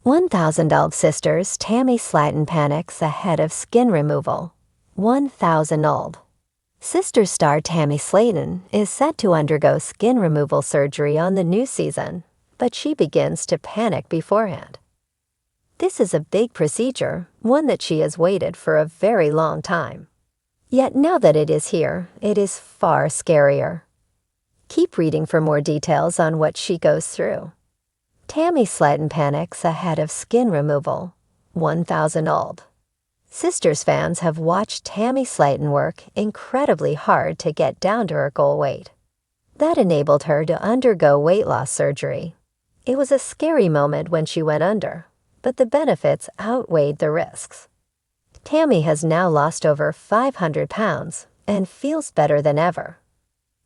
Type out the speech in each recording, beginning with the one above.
1,000 sisters Tammy Slaton panics ahead of skin removal. 1,000 old. Sister star Tammy Slaton is set to undergo skin removal surgery on the new season, but she begins to panic beforehand. This is a big procedure, one that she has waited for a very long time. Yet now that it is here, it is far scarier. Keep reading for more details on what she goes through. Tammy Slaton panics ahead of skin removal. 1,000 old. Sisters fans have watched Tammy Slaton work incredibly hard to get down to her goal weight. That enabled her to undergo weight loss surgery. It was a scary moment when she went under, but the benefits outweighed the risks. Tammy has now lost over 500 pounds and feels better than ever.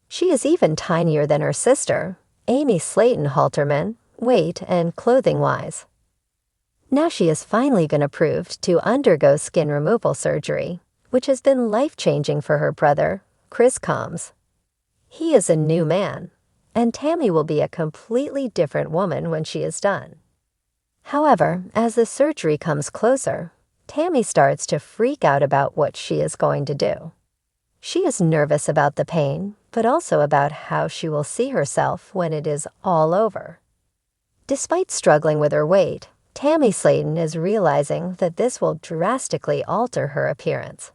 She is even tinier than her sister, Amy Slaton Halterman, weight and clothing-wise. Now she is finally been approved to undergo skin removal surgery, which has been life-changing for her brother, Chris Combs. He is a new man, and Tammy will be a completely different woman when she is done. However, as the surgery comes closer, Tammy starts to freak out about what she is going to do. She is nervous about the pain, but also about how she will see herself when it is all over. Despite struggling with her weight, Tammy Slaton is realizing that this will drastically alter her appearance.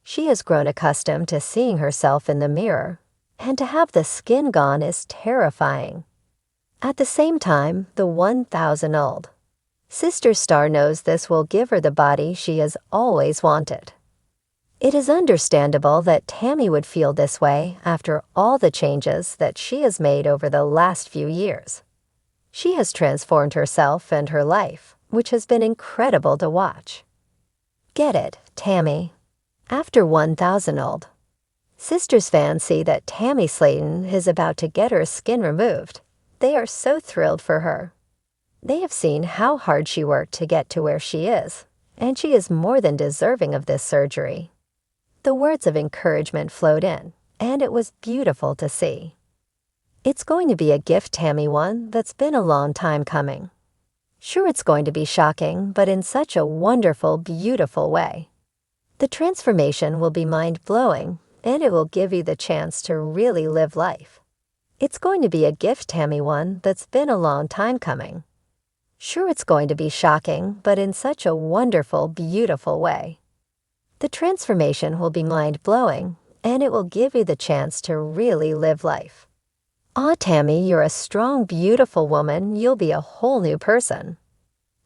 She has grown accustomed to seeing herself in the mirror, and to have the skin gone is terrifying. At the same time, the 1,000 old sister star knows this will give her the body she has always wanted. It is understandable that Tammy would feel this way after all the changes that she has made over the last few years. She has transformed herself and her life, which has been incredible to watch. Get it, Tammy. After 1,000 old. Sisters fans see that Tammy Slaton is about to get her skin removed. They are so thrilled for her. They have seen how hard she worked to get to where she is, and she is more than deserving of this surgery. The words of encouragement flowed in, and it was beautiful to see. It's going to be a gift, Tammy, one that's been a long time coming. Sure, it's going to be shocking, but in such a wonderful, beautiful way. The transformation will be mind-blowing, and it will give you the chance to really live life. It's going to be a gift, Tammy, one that's been a long time coming. Sure, it's going to be shocking, but in such a wonderful, beautiful way. The transformation will be mind-blowing, and it will give you the chance to really live life. Aw, Tammy, you're a strong, beautiful woman. You'll be a whole new person.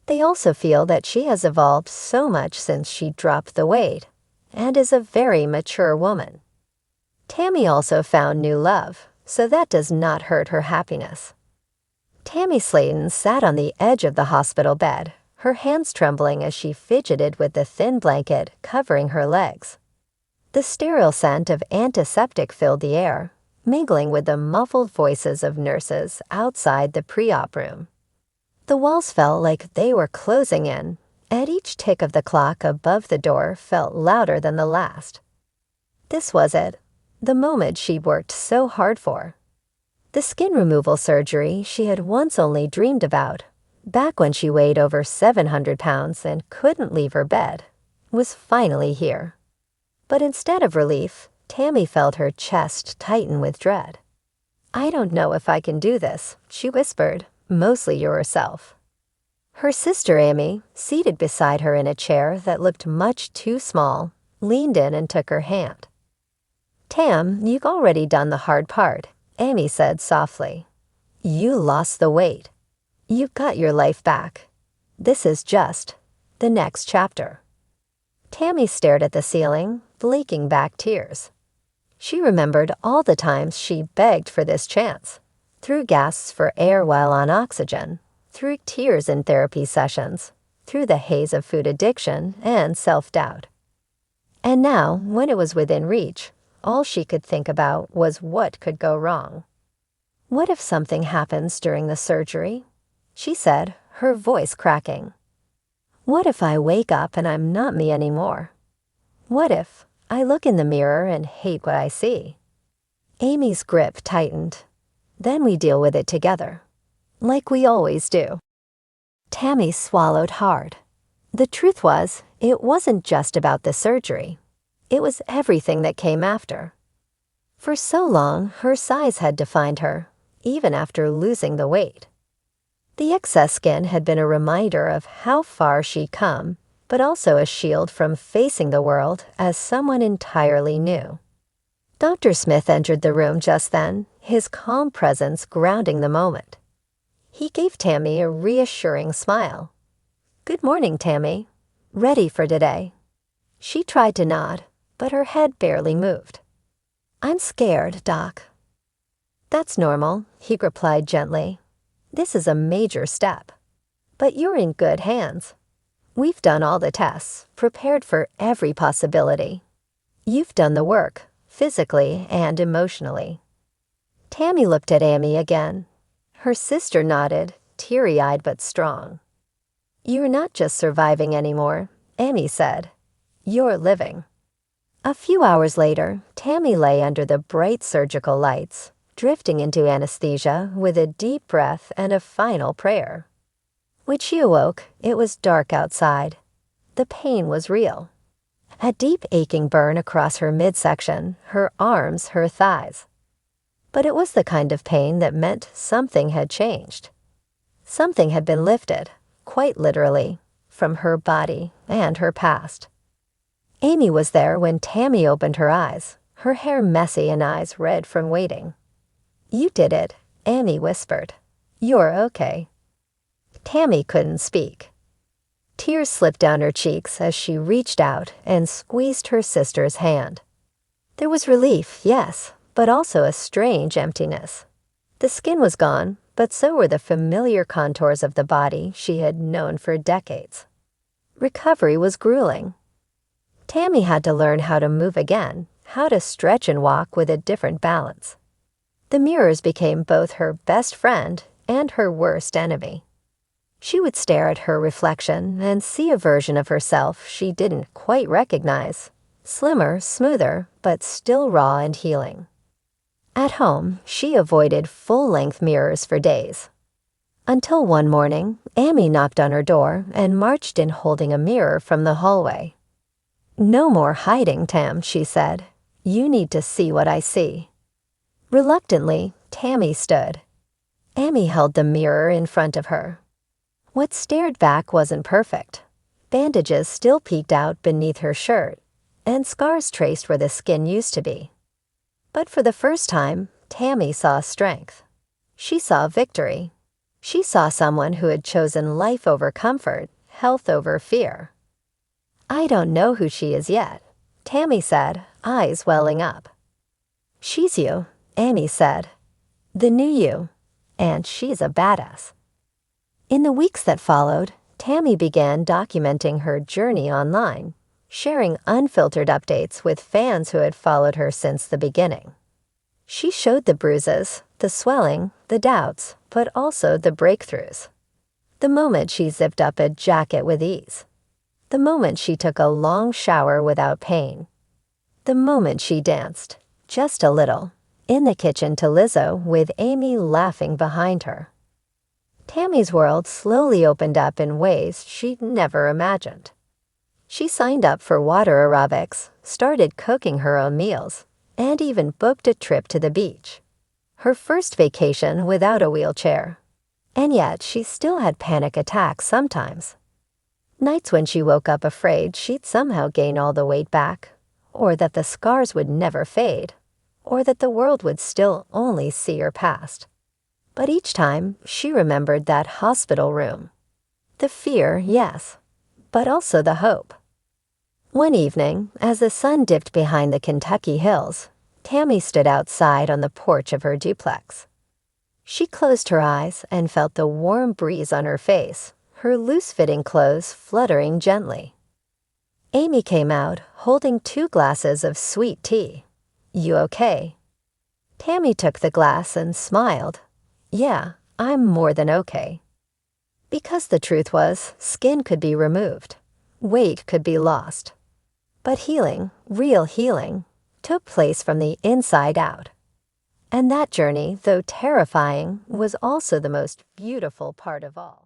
They also feel that she has evolved so much since she dropped the weight, and is a very mature woman. Tammy also found new love, so that does not hurt her happiness. Tammy Slaton sat on the edge of the hospital bed, her hands trembling as she fidgeted with the thin blanket covering her legs. The sterile scent of antiseptic filled the air, mingling with the muffled voices of nurses outside the pre-op room. The walls felt like they were closing in, and each tick of the clock above the door felt louder than the last. This was it, the moment she worked so hard for. The skin removal surgery she had once only dreamed about, back when she weighed over 700 pounds and couldn't leave her bed, was finally here. But instead of relief, Tammy felt her chest tighten with dread. I don't know if I can do this, she whispered, mostly to herself. Her sister Amy, seated beside her in a chair that looked much too small, leaned in and took her hand. Tam, you've already done the hard part, Amy said softly. You lost the weight. You've got your life back. This is just the next chapter. Tammy stared at the ceiling, blinking back tears. She remembered all the times she begged for this chance, through gasps for air while on oxygen, through tears in therapy sessions, through the haze of food addiction and self-doubt. And now, when it was within reach, all she could think about was what could go wrong. What if something happens during the surgery? She said, her voice cracking. What if I wake up and I'm not me anymore? What if I look in the mirror and hate what I see? Amy's grip tightened. Then we deal with it together, like we always do. Tammy swallowed hard. The truth was, it wasn't just about the surgery. It was everything that came after. For so long, her size had defined her, even after losing the weight. The excess skin had been a reminder of how far she'd come, but also a shield from facing the world as someone entirely new. Dr. Smith entered the room just then, his calm presence grounding the moment. He gave Tammy a reassuring smile. "Good morning, Tammy. Ready for today?" She tried to nod, but her head barely moved. "I'm scared, Doc." "That's normal," he replied gently. "This is a major step. But you're in good hands. We've done all the tests, prepared for every possibility. You've done the work, physically and emotionally." Tammy looked at Amy again. Her sister nodded, teary-eyed but strong. "You're not just surviving anymore," Amy said. "You're living." A few hours later, Tammy lay under the bright surgical lights, drifting into anesthesia with a deep breath and a final prayer. When she awoke, it was dark outside. The pain was real. A deep aching burn across her midsection, her arms, her thighs. But it was the kind of pain that meant something had changed. Something had been lifted, quite literally, from her body and her past. Amy was there when Tammy opened her eyes, her hair messy and eyes red from waiting. "You did it," Amy whispered. "You're okay." Tammy couldn't speak. Tears slipped down her cheeks as she reached out and squeezed her sister's hand. There was relief, yes, but also a strange emptiness. The skin was gone, but so were the familiar contours of the body she had known for decades. Recovery was grueling. Tammy had to learn how to move again, how to stretch and walk with a different balance. The mirrors became both her best friend and her worst enemy. She would stare at her reflection and see a version of herself she didn't quite recognize, slimmer, smoother, but still raw and healing. At home, she avoided full-length mirrors for days. Until one morning, Amy knocked on her door and marched in holding a mirror from the hallway. "No more hiding, Tam," she said. "You need to see what I see." Reluctantly, Tammy stood. Amy held the mirror in front of her. What stared back wasn't perfect. Bandages still peeked out beneath her shirt, and scars traced where the skin used to be. But for the first time, Tammy saw strength. She saw victory. She saw someone who had chosen life over comfort, health over fear. "I don't know who she is yet," Tammy said, eyes welling up. "She's you," Amy said. "The new you. And she's a badass." In the weeks that followed, Tammy began documenting her journey online, sharing unfiltered updates with fans who had followed her since the beginning. She showed the bruises, the swelling, the doubts, but also the breakthroughs. The moment she zipped up a jacket with ease. The moment she took a long shower without pain. The moment she danced, just a little, in the kitchen to Lizzo with Amy laughing behind her. Tammy's world slowly opened up in ways she'd never imagined. She signed up for water aerobics, started cooking her own meals, and even booked a trip to the beach. Her first vacation without a wheelchair. And yet she still had panic attacks sometimes. Nights when she woke up afraid she'd somehow gain all the weight back, or that the scars would never fade, or that the world would still only see her past. But each time, she remembered that hospital room. The fear, yes, but also the hope. One evening, as the sun dipped behind the Kentucky hills, Tammy stood outside on the porch of her duplex. She closed her eyes and felt the warm breeze on her face, her loose-fitting clothes fluttering gently. Amy came out, holding 2 glasses of sweet tea. "You okay?" Tammy took the glass and smiled. "Yeah, I'm more than okay." Because the truth was, skin could be removed. Weight could be lost. But healing, real healing, took place from the inside out. And that journey, though terrifying, was also the most beautiful part of all.